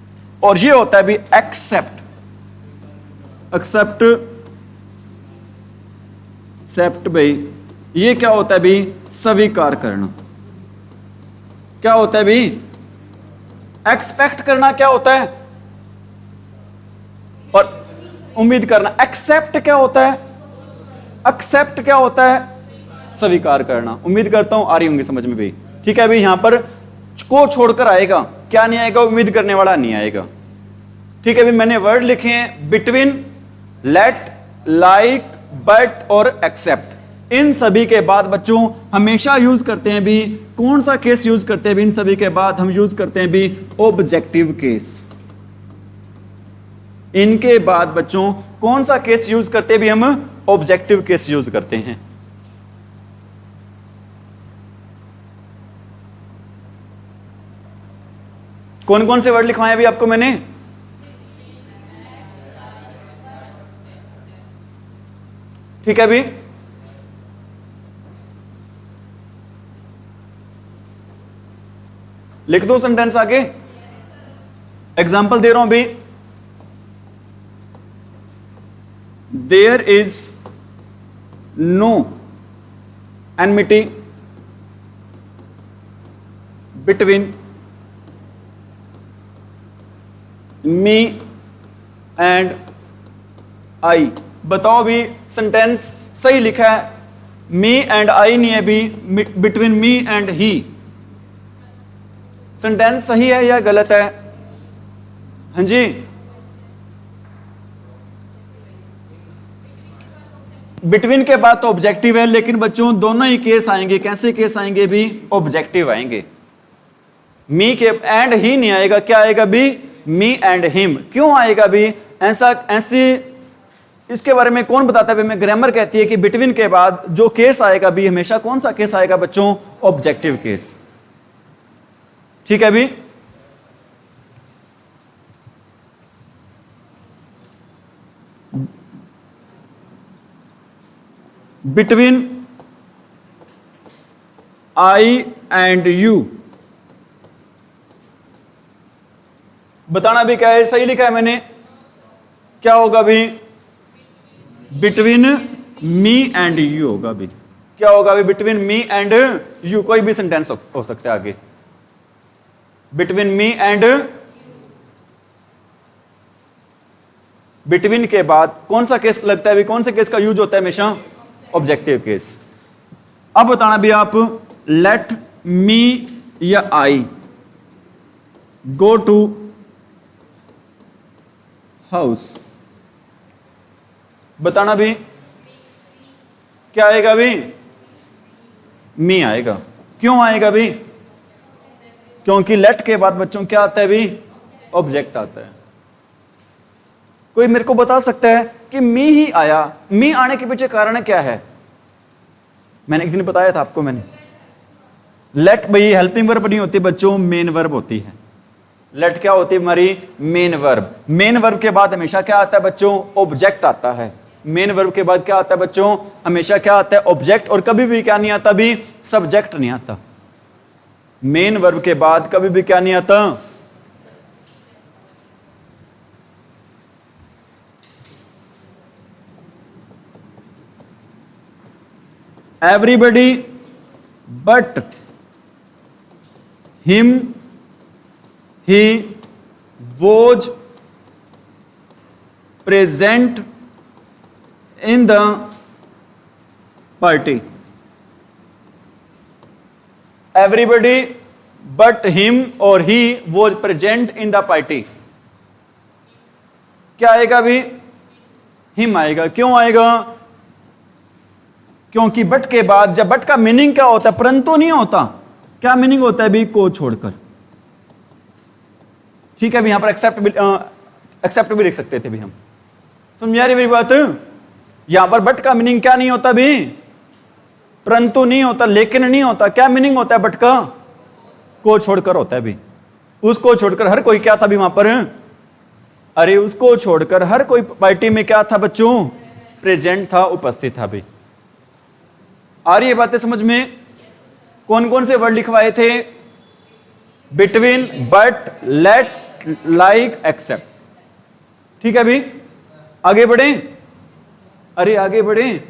और ये होता है भी एक्सेप्ट। एक्सेप्ट, एक्सेप्ट भाई ये क्या होता है भी? स्वीकार करना। क्या होता है भी? एक्सपेक्ट करना क्या होता है? और उम्मीद करना। एक्सेप्ट क्या होता है? एक्सेप्ट क्या होता है? स्वीकार करना। उम्मीद करता हूं आ रही होंगी समझ में भी। ठीक है, अभी यहां पर को छोड़कर आएगा, क्या नहीं आएगा? उम्मीद करने वाला नहीं आएगा। ठीक है, अभी मैंने वर्ड लिखे हैं बिटवीन, लेट, लाइक, बट और एक्सेप्ट। इन सभी के बाद बच्चों हमेशा यूज करते हैं भी, कौन सा केस यूज करते हैं भी? इन सभी के बाद हम यूज करते हैं भी ऑब्जेक्टिव केस। इनके बाद बच्चों कौन सा केस यूज करते हैं भी? हम ऑब्जेक्टिव केस यूज करते हैं। कौन कौन से वर्ड लिखवाए अभी आपको मैंने? ठीक है, अभी लिख दो सेंटेंस आगे। एग्जाम्पल दे रहा हूं अभी। There is no enmity between me and I. बताओ भी सेंटेंस सही लिखा है? मी एंड आई नहीं है भी, between me and he. Sentence सही है या गलत है? हाँ जी, बिटवीन के बाद तो ऑब्जेक्टिव है, लेकिन बच्चों दोनों ही केस आएंगे। कैसे केस आएंगे भी? ऑब्जेक्टिव आएंगे। मी के एंड ही नहीं आएगा। क्या आएगा भी? Me and him. क्यों आएगा भी ऐसी? इसके बारे में कौन बताता है? मैं ग्रामर कहती है कि बिटवीन के बाद जो केस आएगा भी हमेशा कौन सा केस आएगा बच्चों? Objective case. ठीक है भी, बिटवीन आई एंड यू। बताना भी क्या है? सही लिखा है मैंने? क्या होगा भी? बिटवीन मी एंड यू होगा भी। क्या होगा भी? Between me and you. कोई भी सेंटेंस हो सकता है आगे। बिटवीन मी एंड, बिटवीन के बाद कौन सा केस लगता है भी? कौन से केस का यूज होता है हमेशा? Objective case. अब बताना भी आप, लेट मी या आई गो टू हाउस। बताना भी क्या आएगा भी? मी आएगा। क्यों आएगा भी? क्योंकि लेट के बाद बच्चों क्या आता है भी? ऑब्जेक्ट आता है। कोई मेरे को बता सकता है कि मी ही आया? मी आने के पीछे कारण क्या है? मैंने एक दिन बताया था आपको मैंने। लेट भाई हेल्पिंग वर्ब नहीं होती बच्चों, मेन वर्ब होती है। लेट क्या होती है हमारी? Main verb. मेन वर्ब के बाद हमेशा क्या आता है बच्चों? ऑब्जेक्ट आता है। मेन वर्ब के बाद क्या आता है बच्चों? हमेशा क्या आता है? ऑब्जेक्ट। और कभी भी क्या नहीं आता भी? सब्जेक्ट नहीं आता। मेन वर्ब के बाद कभी भी क्या नहीं आता? Everybody but him, he was present in the party. Everybody but him और he was present in the party. क्या आएगा भी? हिम आएगा। क्यों आएगा? क्योंकि बट के बाद, जब बट का मीनिंग क्या होता है? परंतु नहीं होता। क्या मीनिंग होता है भी? को छोड़कर। ठीक है, भी यहां पर एक्सेप्ट भी लिख सकते थे भी हम। समझ आ रही मेरी बात? यहां पर बट का मीनिंग क्या नहीं होता भी? परंतु नहीं होता, लेकिन नहीं होता। क्या मीनिंग होता है बट का? को छोड़कर होता है भी। उसको छोड़कर हर कोई क्या था भी वहां पर? अरे उसको छोड़कर हर कोई पार्टी में क्या था बच्चों? प्रेजेंट था, उपस्थित था भी। आ रही है बातें समझ में? कौन कौन से वर्ड लिखवाए थे? Between, but, let, like except. ठीक है अभी आगे बढ़े, अरे आगे बढ़े।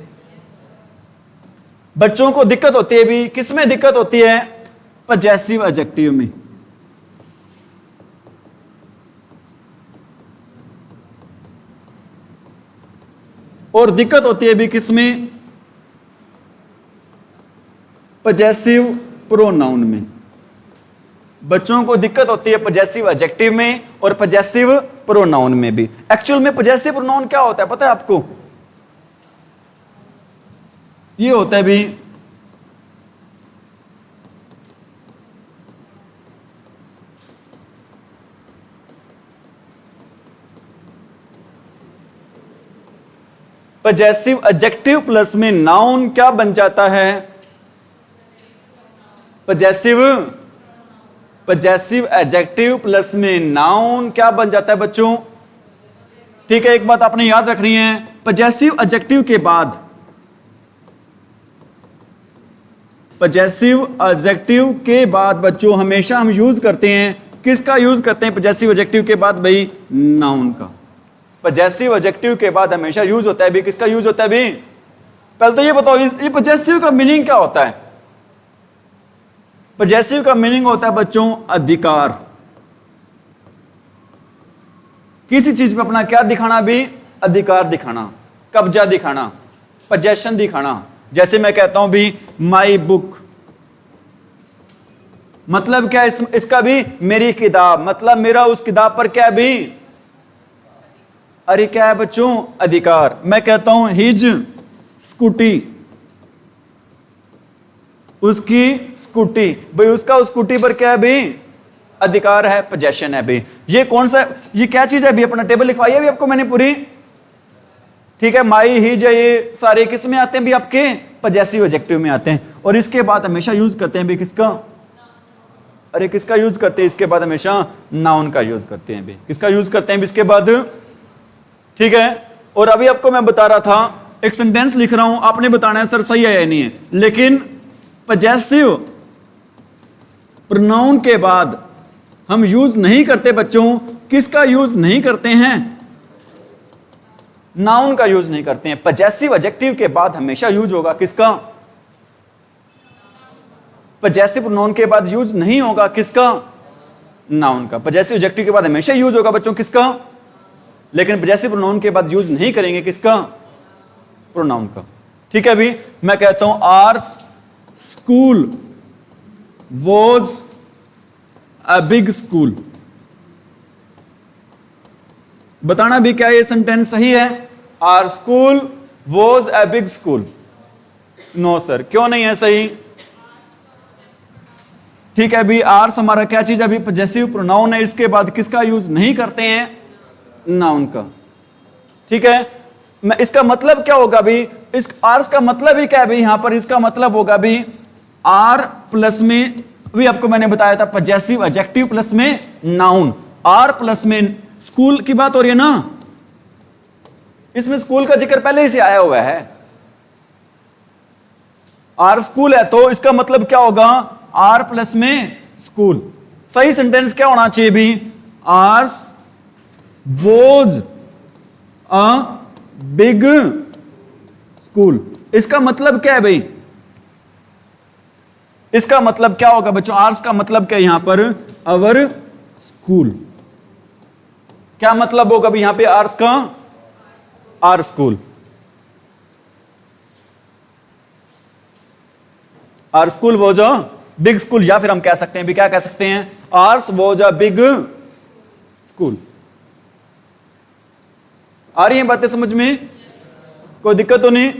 बच्चों को दिक्कत होती है भी, किसमें दिक्कत होती है? पजेसिव एडजेक्टिव में। और दिक्कत होती है भी किसमें? पजेसिव प्रोनाउन में। बच्चों को दिक्कत होती है पजेसिव एडजेक्टिव में और पजेसिव प्रोनाउन में भी। एक्चुअल में पजेसिव प्रोनाउन क्या होता है पता है आपको? ये होता है भी पजेसिव एडजेक्टिव प्लस में नाउन क्या बन जाता है? पजेसिव एडजेक्टिव प्लस में नाउन क्या बन जाता है बच्चों? ठीक है, एक बात आपने याद रखनी है, पजेसिव एडजेक्टिव के बाद, पजेसिव एडजेक्टिव के बाद बच्चों हमेशा हम यूज करते हैं, किसका यूज करते हैं पजेसिव एडजेक्टिव के बाद? भाई नाउन का। पजेसिव एडजेक्टिव के बाद हमेशा यूज होता है भी, किसका यूज होता है भी? पहले तो ये बताओ, ये पजेसिव का मीनिंग क्या होता है? पजेसिव का मीनिंग होता है बच्चों अधिकार। किसी चीज पे अपना क्या दिखाना भी? अधिकार दिखाना, कब्जा दिखाना, पजेशन दिखाना। जैसे मैं कहता हूं भी माई बुक, मतलब क्या इसका भी? मेरी किताब, मतलब मेरा उस किताब पर क्या भी? अरे क्या है बच्चों? अधिकार। मैं कहता हूं हिज स्कूटी, उसकी स्कूटी, भाई उसका उस स्कूटी पर क्या है भी? अधिकार है, पोजेशन है भी। ये कौन सा, ये क्या चीज है भी? अपना टेबल लिखवाई है भी आपको मैंने पूरी। ठीक है, माई हिज ये सारे किस में आते हैं भी? आपके पजेसिव एडजेक्टिव में आते हैं। और इसके बाद हमेशा यूज करते हैं भी किसका? अरे किसका यूज करते हैं इसके बाद? हमेशा नाउन का यूज करते हैं भी। किसका यूज करते हैं भी इसके बाद? ठीक है, और अभी आपको मैं बता रहा था, एक सेंटेंस लिख रहा हूं, आपने बताना है सर सही है या नहीं है। लेकिन पजेसिव प्रोनाउन के बाद हम यूज नहीं करते बच्चों, किसका यूज नहीं करते हैं? नाउन का यूज नहीं करते हैं। पजेसिव एडजेक्टिव के बाद हमेशा यूज होगा किसका? पजेसिव प्रोनाउन के बाद यूज नहीं होगा किसका? नाउन का। पजेसिव एडजेक्टिव के बाद हमेशा यूज होगा बच्चों किसका? लेकिन पजेसिव प्रोनाउन के बाद यूज नहीं करेंगे किसका? प्रोनाउन का। ठीक है, अभी मैं कहता हूं ours school was a big school. बताना भी क्या ये सेंटेंस सही है? Our school was a big school. No sir, क्यों नहीं है सही? ठीक है, अभी आर्स हमारा क्या चीज है? अभी पजेसिव प्रोनाउन है, इसके बाद किसका यूज नहीं करते हैं? नाउन का। ठीक है, मैं इसका मतलब क्या होगा भी? इस आर्स का मतलब ही क्या है भी? यहां पर इसका मतलब होगा भी आर प्लस में, अभी आपको मैंने बताया था पजेसिव एडजेक्टिव प्लस में नाउन। आर प्लस में स्कूल की बात हो रही है ना, इसमें स्कूल का जिक्र पहले ही से आया हुआ है। आर स्कूल है तो इसका मतलब क्या होगा? आर प्लस में स्कूल। सही सेंटेंस क्या होना चाहिए भी? Ours was a big school. इसका मतलब क्या है भाई? इसका मतलब क्या होगा बच्चों? आर्स का मतलब क्या है यहां पर? Our school. क्या मतलब होगा भी यहां पे आर्स का? Our school. Our school was a big school, या फिर हम कह सकते हैं भी, क्या कह सकते हैं? Ours was a big school. आ रही हैं बातें समझ में? कोई दिक्कत तो नहीं?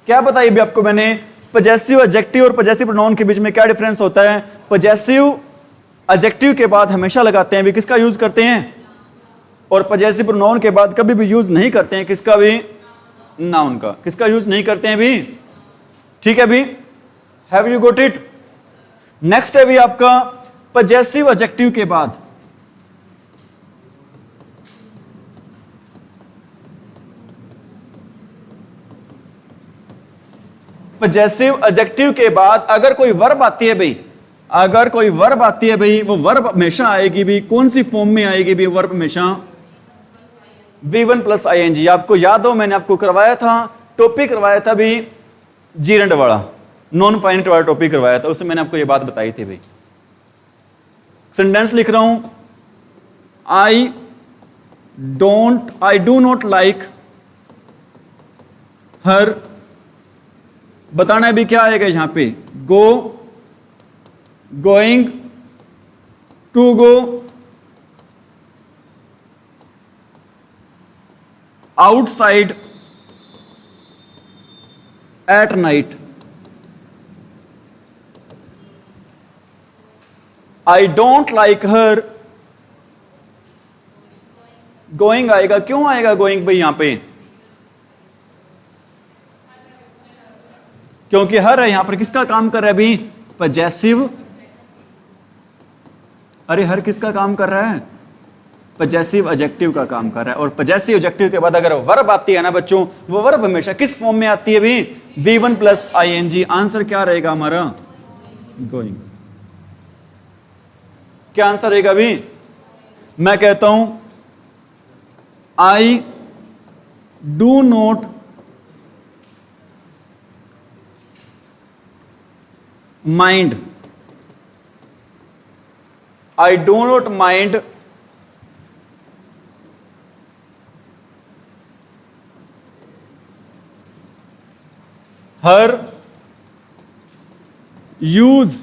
क्या बताइए भी आपको मैंने, पजेसिव एडजेक्टिव और पजेसिव प्रोनाउन के बीच में क्या डिफरेंस होता है? पजेसिव एडजेक्टिव के बाद हमेशा लगाते हैं भी, किसका यूज करते हैं? और पजेसिव प्रोनाउन के बाद कभी भी यूज नहीं करते हैं किसका भी? नाउन का। किसका यूज नहीं करते हैं भी? ठीक है भी, have you got it? Next है भी आपका पजेसिव एडजेक्टिव के बाद पजेसिव एडजेक्टिव के बाद अगर कोई वर्ब आती है भाई, अगर कोई वर्ब आती है भाई, वो वर्ब हमेशा आएगी भी कौन सी फॉर्म में आएगी भी? वर्ब हमेशा V1 प्लस ING। आपको याद हो मैंने आपको करवाया था, टॉपिक करवाया था भी जीरेंड वाला, नॉन फाइनाइट वाला टॉपिक करवाया था, उसमें मैंने आपको ये बात बताई थी भाई। सेंटेंस लिख रहा हूं, I do not like her. बताना है भी क्या आएगा यहां पे? Go, going, to go, outside, at night. I don't like her, going आएगा। क्यों आएगा गोइंग भाई यहां पे? क्योंकि हर है यहां पर किसका काम कर रहा है अभी? पजेसिव। अरे हर किसका काम कर रहा है? पजेसिव एडजेक्टिव का काम कर रहा है। और पजेसिव एडजेक्टिव के बाद अगर वर्ब आती है ना बच्चों, वो वर्ब हमेशा किस फॉर्म में आती है भी? V1 plus ING। आंसर क्या रहेगा हमारा? गोइंग। क्या आंसर रहेगा भी? मैं कहता हूं I do not mind, I do not mind her use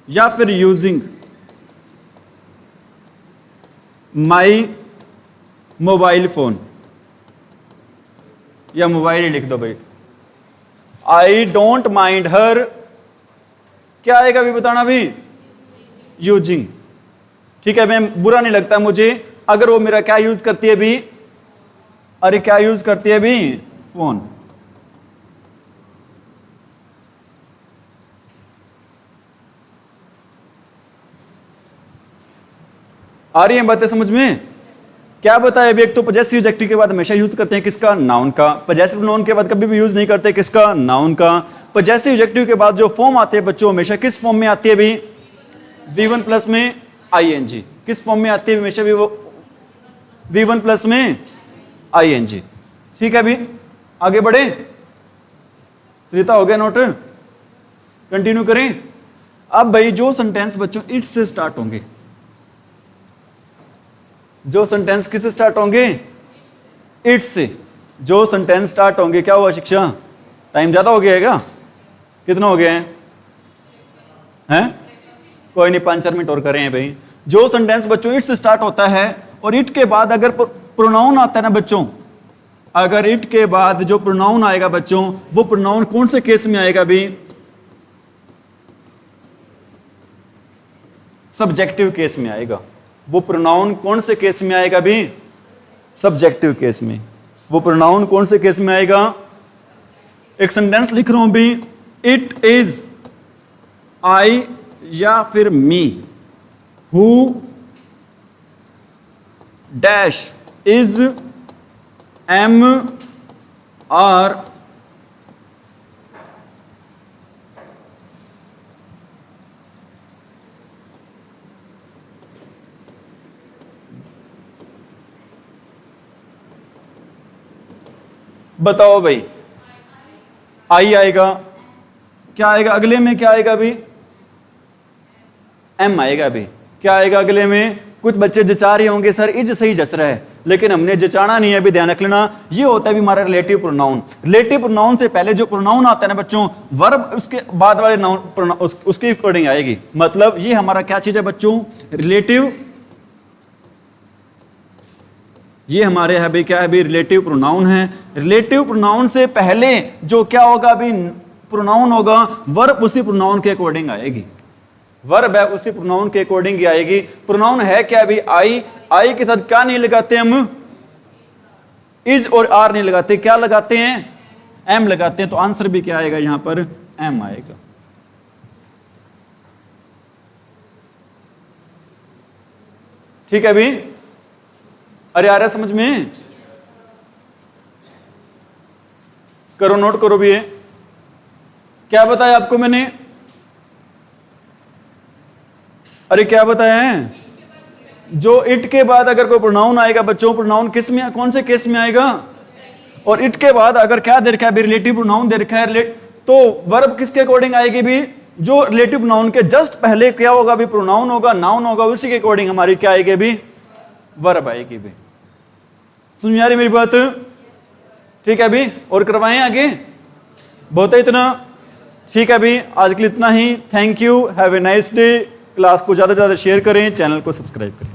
या फिर यूजिंग माई मोबाइल फोन, या मोबाइल ही लिख दो भाई। आई डोंट माइंड हर, क्या आएगा भी बताना भी? यूजिंग। ठीक है, मैं बुरा नहीं लगता मुझे अगर वो मेरा क्या यूज करती है भी? अरे क्या यूज करती है भी? फोन। आ रही है बातें समझ में? क्या बताया अभी? एक तो पजेसिव एडजेक्टिव के बाद हमेशा यूज करते हैं किसका? नाउन का। पजेसिव नाउन के बाद कभी भी यूज नहीं करते किसका? नाउन का। पजेसिव एडजेक्टिव के बाद जो फॉर्म आते हैं बच्चों हमेशा किस फॉर्म में आती है भी? V1 प्लस में ING। किस फॉर्म में आती है हमेशा भी? वो V1 प्लस में ING। ठीक है अभी आगे बढ़े? श्रीता हो गया नोट? कंटिन्यू करें। अब भाई जो सेंटेंस बच्चों इट से स्टार्ट होंगे, जो सेंटेंस किससे स्टार्ट होंगे? इट से। जो सेंटेंस स्टार्ट होंगे, क्या हुआ शिक्षा? टाइम ज्यादा हो गया है क्या? कितना हो गया है? हैं? कोई नहीं, 5-4 मिनट और करें भाई। जो सेंटेंस बच्चों इट से स्टार्ट होता है और इट के बाद अगर प्रोनाउन आता है ना बच्चों, अगर इट के बाद जो प्रोनाउन आएगा बच्चों, वो प्रोनाउन कौन से केस में आएगा भी? सब्जेक्टिव केस में आएगा। वो प्रोनाउन कौन से केस में आएगा भी? सब्जेक्टिव केस में। वो प्रोनाउन कौन से केस में आएगा? एक सेंटेंस लिख रहा हूं भी, इट इज आई या फिर me who dash is am are बताओ भाई। आई आएगा, क्या आएगा अगले में? क्या आएगा अभी? एम आएगा अभी। क्या आएगा अगले में? कुछ बच्चे जचा रहे होंगे सर इज सही जच रहा है, लेकिन हमने जचाना नहीं है अभी, ध्यान रख लेना। ये होता है भी हमारा रिलेटिव प्रोनाउन। रिलेटिव प्रोनाउन से पहले जो प्रोनाउन आता है ना बच्चों, वर्ब उसके बाद वाले नाउन उसके अकॉर्डिंग आएगी। मतलब ये हमारा क्या चीज है बच्चों? रिलेटिव। ये हमारे है भाई क्या है भाई? रिलेटिव प्रोनाउन है। रिलेटिव प्रोनाउन से पहले जो क्या होगा अभी? प्रोनाउन होगा, वर्ब उसी प्रोनाउन के अकॉर्डिंग आएगी। वर्ब है उसी प्रोनाउन के अकॉर्डिंग ही आएगी। प्रोनाउन है क्या अभी? आई। आई के साथ क्या नहीं लगाते हम? इज और आर नहीं लगाते, क्या लगाते हैं? एम लगाते हैं। तो आंसर भी क्या आएगा यहां पर? एम आएगा। ठीक है अभी? अरे आ रहा है समझ में? करो, नोट करो भी। ये क्या बताया आपको मैंने? अरे क्या बताया है? जो इट के बाद अगर कोई प्रोनाउन आएगा बच्चों, प्रोनाउन किस में, कौन से केस में आएगा? और इट के बाद अगर क्या दे रखा है भी, रिलेटिव प्रोनाउन दे रखा है, तो वर्ब किसके अकॉर्डिंग आएगी भी? जो रिलेटिव प्रोनाउन के जस्ट पहले क्या होगा भी? प्रोनाउन होगा, नाउन होगा, उसी के अकॉर्डिंग हमारी क्या आएगी भी? वर्ब आएगी भी। समझ आ रही मेरी बात? ठीक है अभी, और करवाएं आगे? बहुत है इतना? ठीक है अभी, आज के लिए इतना ही। Thank you, have a nice day. Class को ज़्यादा से ज़्यादा शेयर करें, चैनल को सब्सक्राइब करें।